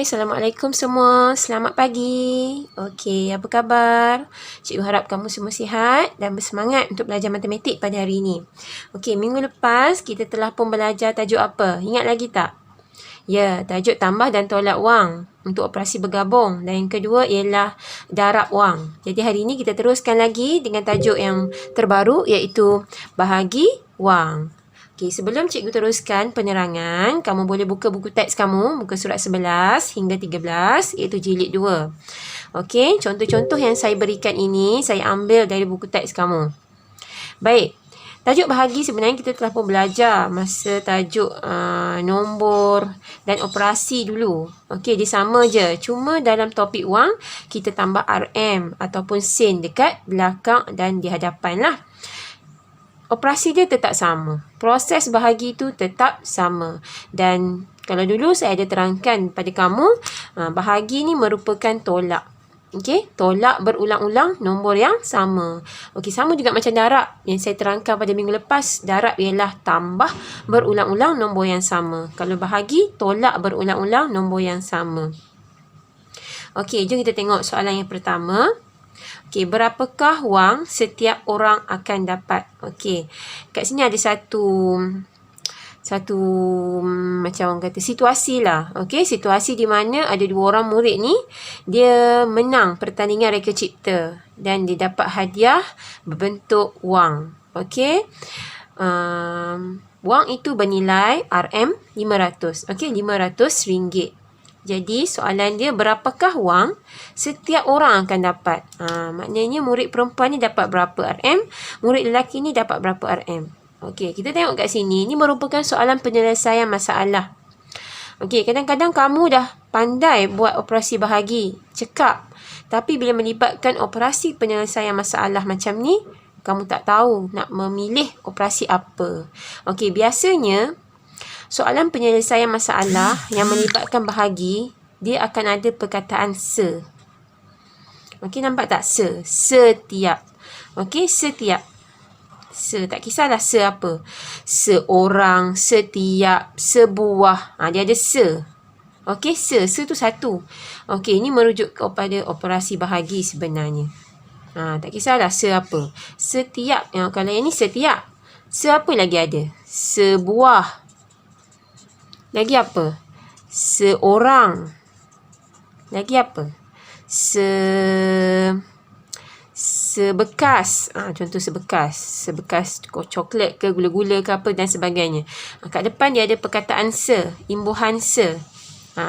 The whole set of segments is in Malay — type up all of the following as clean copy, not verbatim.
Hai, Assalamualaikum semua. Selamat pagi. Okey, apa khabar? Cikgu harap kamu semua sihat dan bersemangat untuk belajar matematik pada hari ini. Okey, minggu lepas kita telah pun belajar tajuk apa? Ingat lagi tak? Ya, tajuk tambah dan tolak wang untuk operasi bergabung. Dan yang kedua ialah darab wang. Jadi hari ini kita teruskan lagi dengan tajuk yang terbaru iaitu bahagi wang. Okey, sebelum cikgu teruskan penerangan, kamu boleh buka buku teks kamu, buka surat 11 hingga 13 iaitu jilid 2. Okey, contoh-contoh yang saya berikan ini saya ambil dari buku teks kamu. Baik. Tajuk bahagi sebenarnya kita telah pun belajar masa tajuk nombor dan operasi dulu. Okey, dia sama je. Cuma dalam topik wang, kita tambah RM ataupun sen dekat belakang dan di hadapan lah. Operasi dia tetap sama. Proses bahagi tu tetap sama. Dan kalau dulu saya ada terangkan pada kamu, bahagi ni merupakan tolak. Okey, tolak berulang-ulang nombor yang sama. Okey, sama juga macam darab yang saya terangkan pada minggu lepas. Darab ialah tambah berulang-ulang nombor yang sama. Kalau bahagi, tolak berulang-ulang nombor yang sama. Okey, jom kita tengok soalan yang pertama. Okey, berapakah wang setiap orang akan dapat? Okey, kat sini ada satu macam orang kata situasi lah. Okey, situasi di mana ada dua orang murid ni, dia menang pertandingan reka cipta dan dia dapat hadiah berbentuk wang. Okey. Wang itu bernilai RM500. Okey, RM500. Jadi soalan dia, berapakah wang setiap orang akan dapat? Maknanya murid perempuan ni dapat berapa RM, murid lelaki ni dapat berapa RM. Okey, kita tengok kat sini. Ini merupakan soalan penyelesaian masalah. Okey, kadang-kadang kamu dah pandai buat operasi bahagi, cekap. Tapi bila melibatkan operasi penyelesaian masalah macam ni, kamu tak tahu nak memilih operasi apa. Okey, biasanya soalan penyelesaian masalah yang melibatkan bahagi, dia akan ada perkataan se. Okey, nampak tak? Se. Setiap. Okey, setiap. Se. Tak kisahlah se apa. Seorang, setiap, sebuah. Dia ada se. Okey, se. Se tu satu. Okey, ini merujuk kepada operasi bahagi sebenarnya. Tak kisahlah se apa. Setiap. Kalau yang ni setiap. Se apa lagi ada? Sebuah. Lagi apa? Seorang. Lagi apa? Sebekas. Contoh sebekas. Sebekas coklat ke, gula-gula ke apa dan sebagainya. Kat depan dia ada perkataan se. Imbuhan se.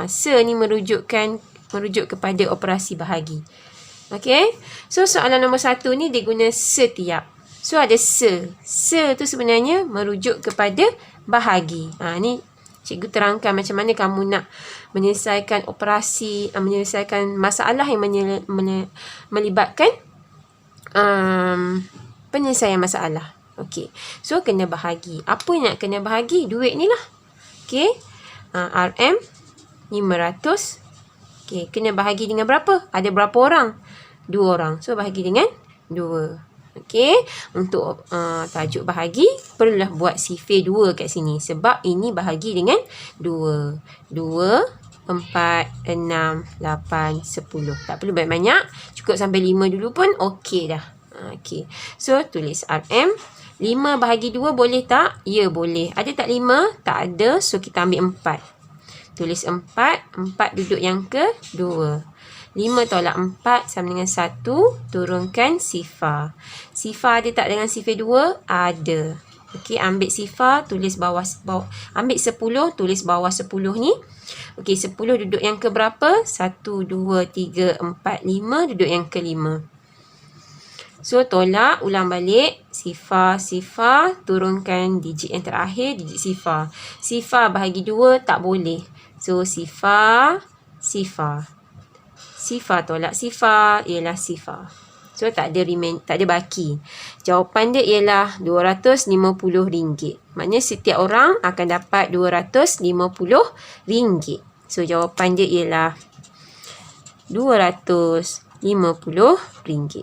Se ni merujuk kepada operasi bahagi. Okey. So soalan nombor 1 ni dia guna setiap. So ada se. Se tu sebenarnya merujuk kepada bahagi. Ni cikgu terangkan macam mana kamu nak menyelesaikan operasi, menyelesaikan masalah yang melibatkan penyelesaian masalah. Okey. So kena bahagi. Apa yang nak kena bahagi? Duit ni lah. Okey. RM500. Okey, kena bahagi dengan berapa? Ada berapa orang? 2 orang. So bahagi dengan 2. Okey, untuk tajuk bahagi perlulah buat sifir 2 kat sini sebab ini bahagi dengan 2. 2, 4, 6, 8, 10. Tak perlu banyak-banyak, cukup sampai 5 dulu pun okey dah. Okey. So tulis RM 5 bahagi 2 boleh tak? Ya, boleh. Ada tak 5? Tak ada. So kita ambil 4. Tulis 4. 4 duduk yang ke 2. 5 tolak 4 sama dengan 1. Turunkan sifar. Sifar ada tak dengan sifir 2? Ada. Okey, ambil sifar, tulis bawah. Ambil 10, tulis bawah 10 ni. Okey, 10 duduk yang ke berapa? 1, 2, 3, 4, 5. Duduk yang ke 5. So, tolak, ulang balik. Sifar, sifar. Turunkan digit yang terakhir, digit sifar. Sifar bahagi 2 tak boleh. So, sifar, sifar. Sifar tolak sifar ialah sifar. So tak ada baki. Jawapan dia ialah RM250. Maknanya setiap orang akan dapat RM250. So jawapan dia ialah RM250.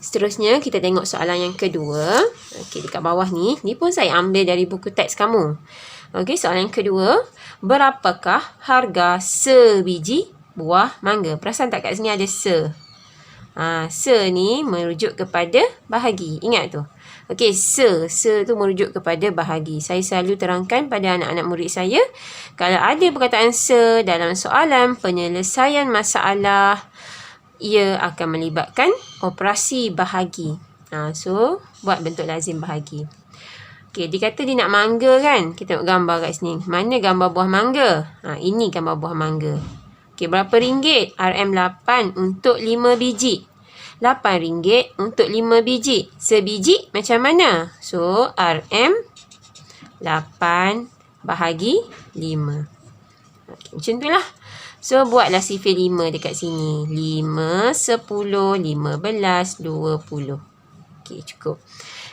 Seterusnya kita tengok soalan yang kedua. Okey, dekat bawah ni. Ni pun saya ambil dari buku teks kamu. Okey, soalan yang kedua. Berapakah harga sebiji buah mangga? Perasan tak kat sini ada se. Se ni merujuk kepada bahagi. Ingat tu. Okey, se. Se tu merujuk kepada bahagi. Saya selalu terangkan pada anak-anak murid saya, kalau ada perkataan se dalam soalan penyelesaian masalah, ia akan melibatkan operasi bahagi. So, buat bentuk lazim bahagi. Okey, dia kata dia nak mangga kan? Kita tengok gambar kat sini. Mana gambar buah mangga? Ini gambar buah mangga. Okey, berapa ringgit? RM8 untuk 5 biji. RM8 untuk 5 biji. Sebiji macam mana? So, RM8 bahagi 5. Okey, macam tu lah. So, buatlah sifir 5 dekat sini. 5, 10, 15, 20. Okey, cukup.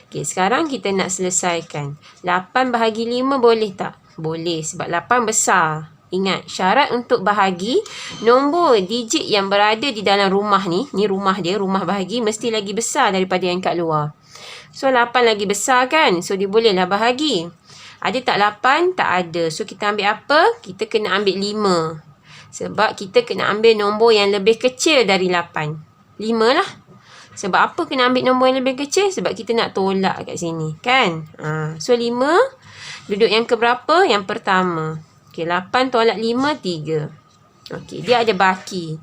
Okey, sekarang kita nak selesaikan. 8 bahagi 5 boleh tak? Boleh, sebab 8 besar. Ingat, syarat untuk bahagi, nombor digit yang berada di dalam rumah ni rumah dia, rumah bahagi, mesti lagi besar daripada yang kat luar. So, 8 lagi besar kan? So, dia bolehlah bahagi. Ada tak 8? Tak ada. So, kita ambil apa? Kita kena ambil 5. Sebab kita kena ambil nombor yang lebih kecil dari 8. 5 lah. Sebab apa kena ambil nombor yang lebih kecil? Sebab kita nak tolak kat sini. Kan? So, 5 duduk yang keberapa? Yang pertama. Okey, 8 tolak 5, 3. Okey, dia ada baki.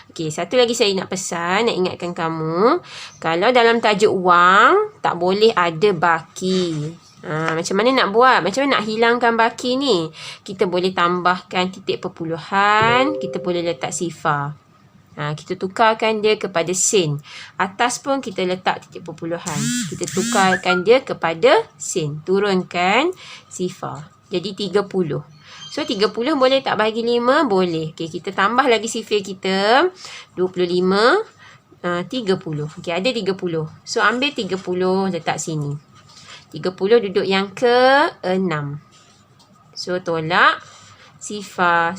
Okey, satu lagi saya nak pesan, nak ingatkan kamu. Kalau dalam tajuk wang, tak boleh ada baki. Macam mana nak buat? Macam mana nak hilangkan baki ni? Kita boleh tambahkan titik perpuluhan. Kita boleh letak sifar. Kita tukarkan dia kepada sen. Atas pun kita letak titik perpuluhan. Kita tukarkan dia kepada sen. Turunkan sifar. Jadi 30. So 30 boleh tak bahagi 5? Boleh. Okay, kita tambah lagi sifir kita. 25. 30. Okay, ada 30. So ambil 30 letak sini. 30 duduk yang ke-6. So tolak sifar.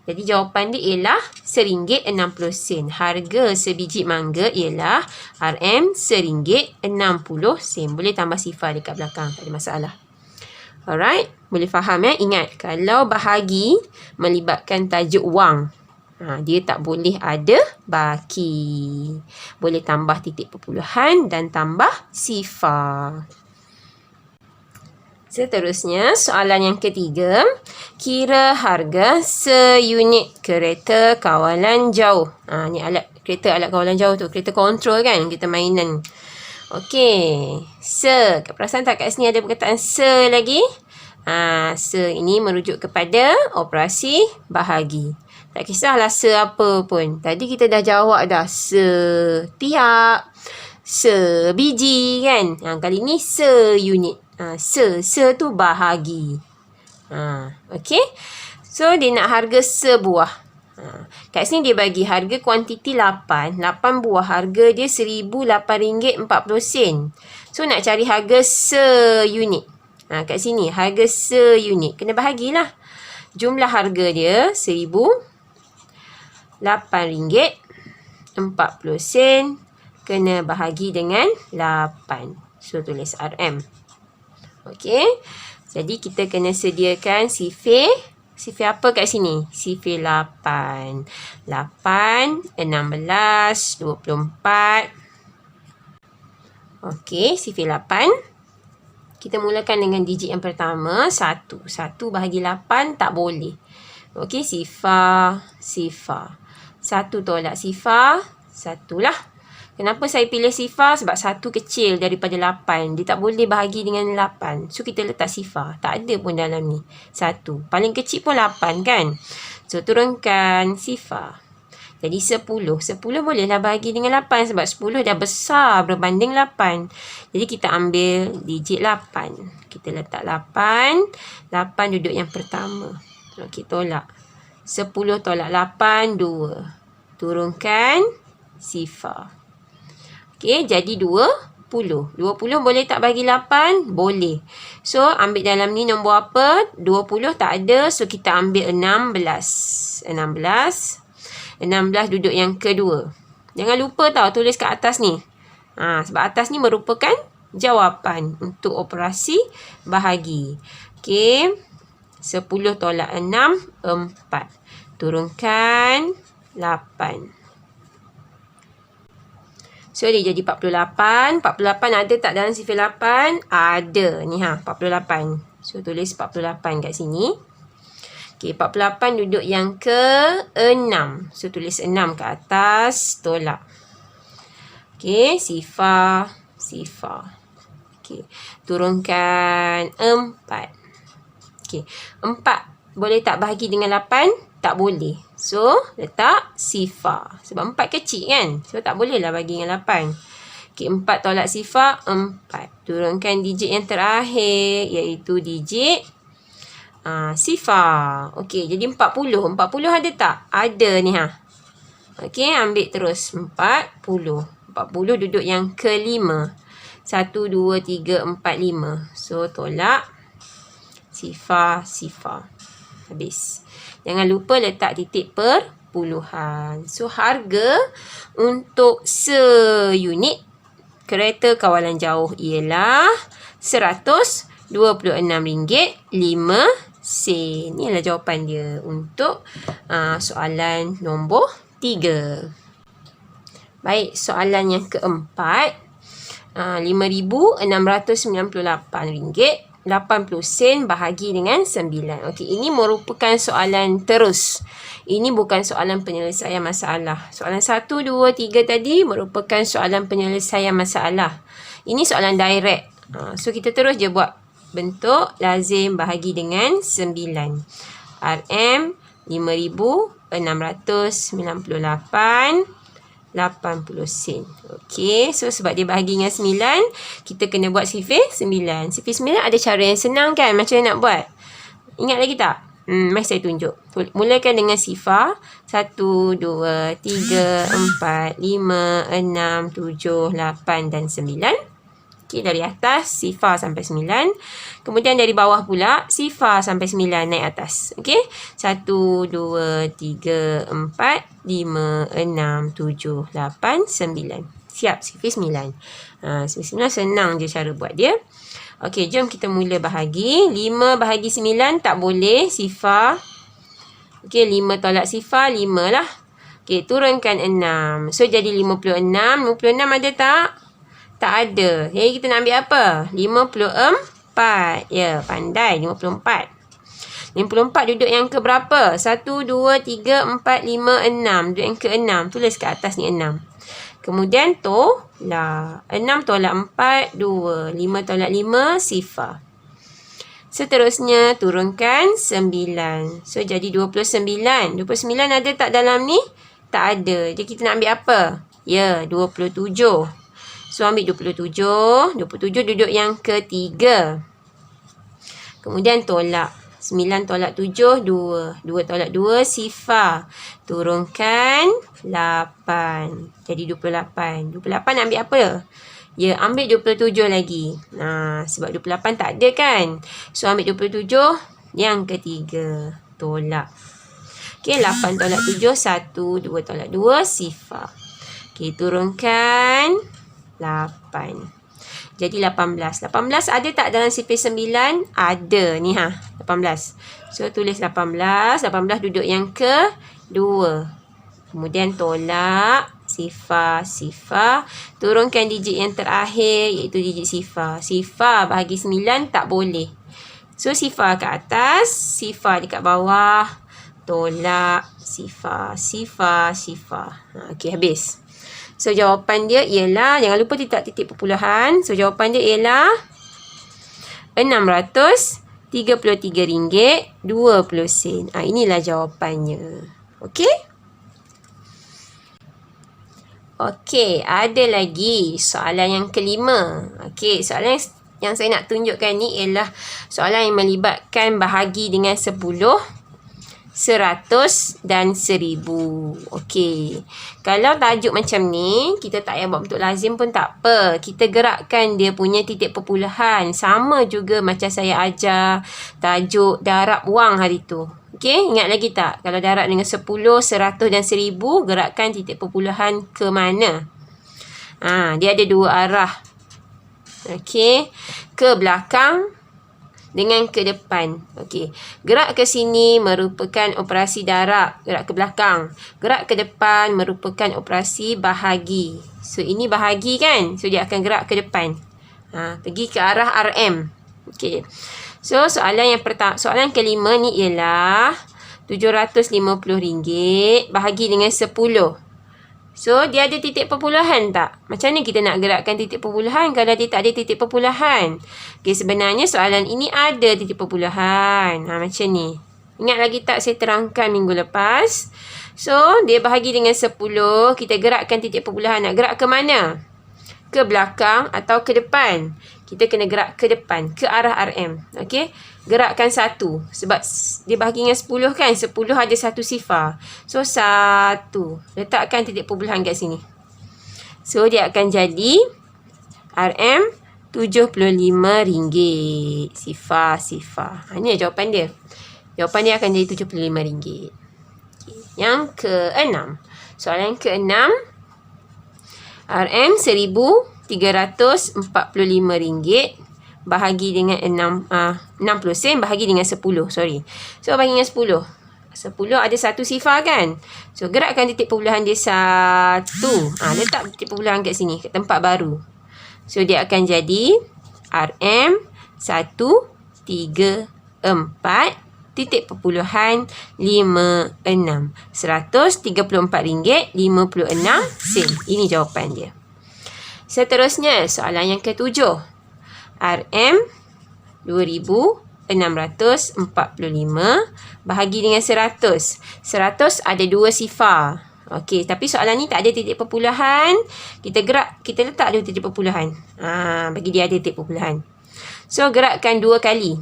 Jadi jawapan dia ialah RM1.60. Harga sebiji mangga ialah RM1.60. Boleh tambah sifar dekat belakang, tak ada masalah. Alright, boleh faham ya? Ingat, kalau bahagi melibatkan tajuk wang, dia tak boleh ada baki. Boleh tambah titik perpuluhan dan tambah sifar. Seterusnya, soalan yang ketiga. Kira harga seunit kereta kawalan jauh. Ni kereta alat kawalan jauh tu. Kereta kontrol kan, kereta mainan. Okey. Perasan tak kat sini ada perkataan se lagi? Se ini merujuk kepada operasi bahagi. Tak kisahlah se apa pun. Tadi kita dah jawab dah. Setiap, sebiji kan. Kali ni seunit. Se tu bahagi. Okey. So, dia nak harga sebuah. Kat sini dia bagi harga kuantiti 8. 8 buah. Harga dia RM1,008.40. So, nak cari harga seunit. Kat sini harga seunit. Kena bahagilah. Jumlah harga dia RM1,008.40. Kena bahagi dengan 8. So, tulis RM. Okey. Jadi, kita kena sediakan sifir. Sifir apa kat sini? Sifir 8. 8, 16, 24. Okey, sifir 8. Kita mulakan dengan digit yang pertama. 1. 1 bahagi 8 tak boleh. Okey, sifar. 1 tolak sifar. 1 lah. Kenapa saya pilih sifar? Sebab 1 kecil daripada 8. Dia tak boleh bahagi dengan 8. So, kita letak sifar. Tak ada pun dalam ni. 1. Paling kecil pun 8 kan? So, turunkan sifar. Jadi, 10. 10 bolehlah bahagi dengan 8. Sebab 10 dah besar berbanding 8. Jadi, kita ambil digit 8. Kita letak 8. 8 duduk yang pertama. Okey, tolak. 10 tolak 8, 2. Turunkan sifar. Okey, jadi 20. 20 boleh tak bagi 8? Boleh. So, ambil dalam ni nombor apa? 20 tak ada. So, kita ambil 16. 16 duduk yang kedua. Jangan lupa tau tulis kat atas ni. Sebab atas ni merupakan jawapan untuk operasi bahagi. Okey. 10 tolak 6, 4. Turunkan 8. So, dia jadi 48. 48 ada tak dalam sifar 8? Ada. Ni 48. So, tulis 48 kat sini. Okey, 48 duduk yang ke-6. So, tulis 6 kat atas, tolak. Okey, sifar. Okey, turunkan 4. Okey, 4 boleh tak bahagi dengan 8? Tak boleh. So, letak sifar. Sebab 4 kecil kan? So, tak bolehlah bagi dengan 8. Okey, 4 tolak sifar, 4. Turunkan digit yang terakhir, iaitu digit sifar. Okey, jadi 40. 40 ada tak? Ada ni Okey, ambil terus 40. 40 duduk yang ke-5. 1, 2, 3, 4, 5. So, tolak sifar. Habis. Jangan lupa letak titik perpuluhan. So, harga untuk seunit kereta kawalan jauh ialah RM126.5. Inilah jawapan dia untuk soalan nombor 3. Baik, soalan yang keempat. RM5,698.80 bahagi dengan 9. Okey, ini merupakan soalan terus. Ini bukan soalan penyelesaian masalah. Soalan 1, 2, 3 tadi merupakan soalan penyelesaian masalah. Ini soalan direct. So, kita terus je buat bentuk lazim bahagi dengan 9. RM 5,698.80 sen. Okey, so sebab dia bahagi dengan 9, kita kena buat sifar 9. Sifar 9 ada cara yang senang kan? Macam mana nak buat? Ingat lagi tak? Mari saya tunjuk. Mulakan dengan sifar. 1, 2, 3, 4, 5, 6, 7, 8 dan 9. Okey, dari atas sifar sampai 9. Kemudian dari bawah pula sifar sampai 9 naik atas. Okey. 1, 2, 3, 4, 5, 6, 7, 8, 9. Siap, sifar 9. Sifar 9 senang je cara buat dia. Okey, jom kita mula bahagi. 5 bahagi 9 tak boleh sifar. Okey, 5 tolak sifar 5 lah. Okey, turunkan 6. So, jadi 56. 56 ada tak? Tak ada. Jadi, kita nak ambil apa? 54. Ya, pandai. 54. 54 duduk yang ke berapa? 1, 2, 3, 4, 5, 6. Duduk yang ke 6. Tulis kat atas ni 6. Kemudian tolak. 6 tolak 4, 2. 5 tolak 5, sifar. Seterusnya, turunkan 9. So, jadi 29. 29 ada tak dalam ni? Tak ada. Jadi, kita nak ambil apa? Ya, 27. So, ambil 27. 27 duduk yang ke-3. Kemudian tolak. 9 tolak 7, 2. 2 tolak 2, sifar. Turunkan 8. Jadi 28. 28 ambil apa? Ya, ambil 27 lagi. Sebab 28 tak ada kan? So, ambil 27 yang ke-3. Tolak. Okey, 8 tolak 7, 1. 2 tolak 2, sifar. Okey, turunkan 8. Jadi 18. 18 ada tak dalam sifar 9? Ada. Ni 18. So, tulis 18. 18 duduk yang ke-2. Kemudian tolak. Sifar. Turunkan digit yang terakhir, iaitu digit sifar. Sifar bahagi 9 tak boleh. So, sifar kat atas. Sifar dekat bawah. Tolak. Sifar. Okey, habis. So, jawapan dia ialah, jangan lupa letak titik perpuluhan. So, jawapan dia ialah RM633.20. Inilah jawapannya. Okey? Okey, ada lagi soalan yang kelima. Okey, soalan yang saya nak tunjukkan ni ialah soalan yang melibatkan bahagi dengan 10, 100 dan 1000. Okey. Kalau tajuk macam ni, kita tak payah buat bentuk lazim pun tak apa. Kita gerakkan dia punya titik perpuluhan. Sama juga macam saya ajar tajuk darab wang hari tu. Okey, ingat lagi tak? Kalau darab dengan 10, 100 dan 1000, gerakkan titik perpuluhan ke mana? Dia ada dua arah. Okey. Ke belakang dengan ke depan. Okey. Gerak ke sini merupakan operasi darab, gerak ke belakang. Gerak ke depan merupakan operasi bahagi. So ini bahagi kan? So dia akan gerak ke depan. Pergi ke arah RM. Okey. So soalan kelima ni ialah RM750 bahagi dengan 10. So, dia ada titik perpuluhan tak? Macam mana kita nak gerakkan titik perpuluhan kalau dia tak ada titik perpuluhan? Okay, sebenarnya soalan ini ada titik perpuluhan. Macam ni. Ingat lagi tak saya terangkan minggu lepas? So, dia bahagi dengan 10. Kita gerakkan titik perpuluhan. Nak gerak ke mana? Ke belakang atau ke depan? Kita kena gerak ke depan, ke arah RM. Okey? Gerakkan 1. Sebab dia bahagi dengan 10 kan? 10 ada 1 sifar. So, 1. Letakkan titik perpuluhan kat sini. So, dia akan jadi RM RM75. Sifar. Ini jawapan dia. Jawapan dia akan jadi RM75. Okay. Yang ke-6. Soalan ke-6. RM RM1,345 bahagi dengan 60 sen bahagi dengan 10. Sorry. So, bahagi dengan 10. 10 ada 1 sifar kan? So, gerakkan titik perpuluhan dia 1. Letak titik perpuluhan kat sini. Kat tempat baru. So, dia akan jadi RM134 titik perpuluhan 56. RM134.56. Ini jawapan dia. Seterusnya, soalan yang ke-7. RM 2,645 bahagi dengan 100. 100 ada 2 sifar. Okey, tapi soalan ni tak ada titik perpuluhan. Kita letak dulu titik perpuluhan. Bagi dia ada titik perpuluhan. So, gerakkan 2 kali.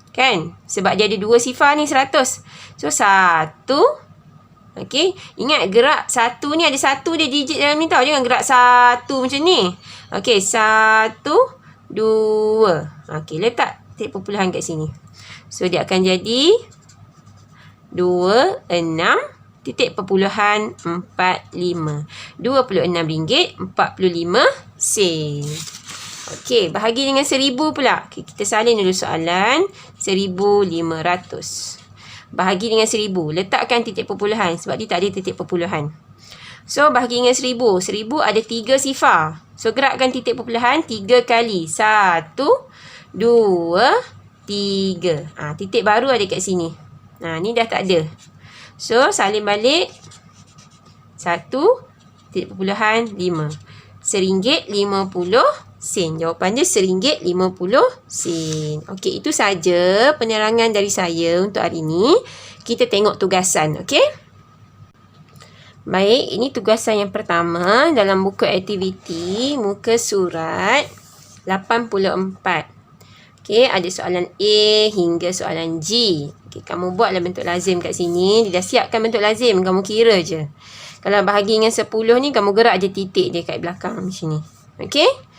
Kan? Sebab dia ada 2 sifar ni 100. So, 1. Okey, ingat gerak 1 ni ada 1 dia digit dalam ni tau. Jangan gerak 1 macam ni. Okey, 1, 2. Okey, letak titik perpuluhan kat sini. So, dia akan jadi 26 titik perpuluhan 45. RM26.45. Okey, bahagi dengan 1000 pula. Okay, kita salin dulu soalan. 1,500. Bahagi dengan 1000. Letakkan titik perpuluhan sebab dia tak ada titik perpuluhan. So, bahagi dengan 1000. 1000 ada 3 sifar. So, gerakkan titik perpuluhan 3 kali. 1, 2, 3. Titik baru ada kat sini. Ni dah tak ada. So, salin balik. 1, titik perpuluhan 5. RM1.50. Jawapan dia RM1.50. Okey, itu saja penerangan dari saya untuk hari ini. Kita tengok tugasan, okey? Baik, ini tugasan yang pertama dalam buku aktiviti muka surat 84. Okey, ada soalan A hingga soalan G. Okey, kamu buatlah bentuk lazim kat sini. Dia dah siapkan bentuk lazim, kamu kira je. Kalau bahagi dengan 10 ni, kamu gerak je titik dia kat belakang macam ni. Okey?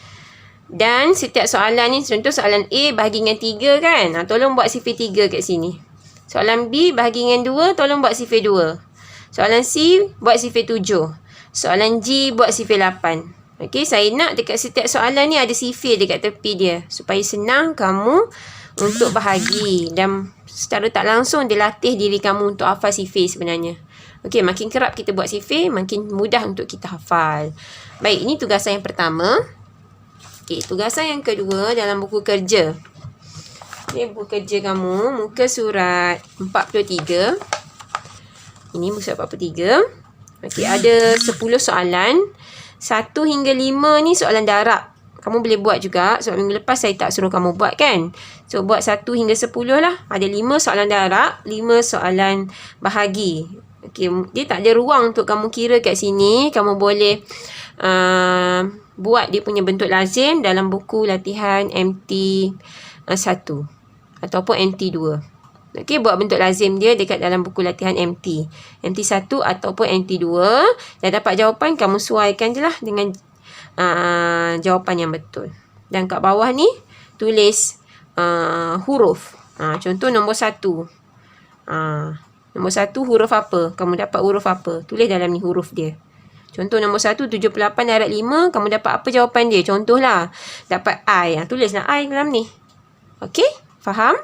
Dan setiap soalan ni, contoh soalan A bahagi dengan 3 kan? Tolong buat sifir 3 kat sini. Soalan B bahagi dengan 2, tolong buat sifir 2. Soalan C, buat sifir 7. Soalan G, buat sifir 8. Okey, saya nak dekat setiap soalan ni ada sifir dekat tepi dia. Supaya senang kamu untuk bahagi. Dan secara tak langsung dia latih diri kamu untuk hafal sifir sebenarnya. Okey, makin kerap kita buat sifir, makin mudah untuk kita hafal. Baik, ini tugasan yang pertama. Okey, tugasan yang kedua dalam buku kerja. Ini buku kerja kamu, muka surat 43. Ini muka surat 43. Okey, ada 10 soalan. 1 hingga 5 ni soalan darab. Kamu boleh buat juga. Sebab minggu lepas saya tak suruh kamu buat kan. So, buat 1 hingga 10 lah. Ada 5 soalan darab, 5 soalan bahagi. Okey, dia tak ada ruang untuk kamu kira kat sini. Kamu boleh buat dia punya bentuk lazim dalam buku latihan MT1 ataupun MT2. Okey, buat bentuk lazim dia dekat dalam buku latihan MT1 ataupun MT2. Dah dapat jawapan, kamu sesuaikan je lah dengan jawapan yang betul. Dan kat bawah ni tulis huruf. Contoh nombor 1. Nombor 1 huruf apa? Kamu dapat huruf apa? Tulis dalam ni huruf dia. Contoh nombor 1, 78 darab 5. Kamu dapat apa jawapan dia? Contohlah. Dapat I. Tulislah I dalam ni. Okey? Faham?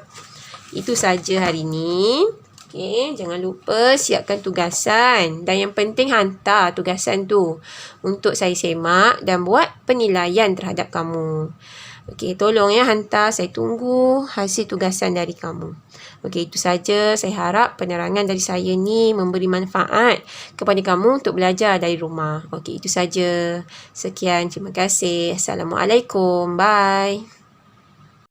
Itu saja hari ni. Okey, jangan lupa siapkan tugasan. Dan yang penting hantar tugasan tu untuk saya semak dan buat penilaian terhadap kamu. Okey, tolong ya hantar. Saya tunggu hasil tugasan dari kamu. Okey, itu saja. Saya harap penerangan dari saya ni memberi manfaat kepada kamu untuk belajar dari rumah. Okey, itu saja. Sekian. Terima kasih. Assalamualaikum. Bye.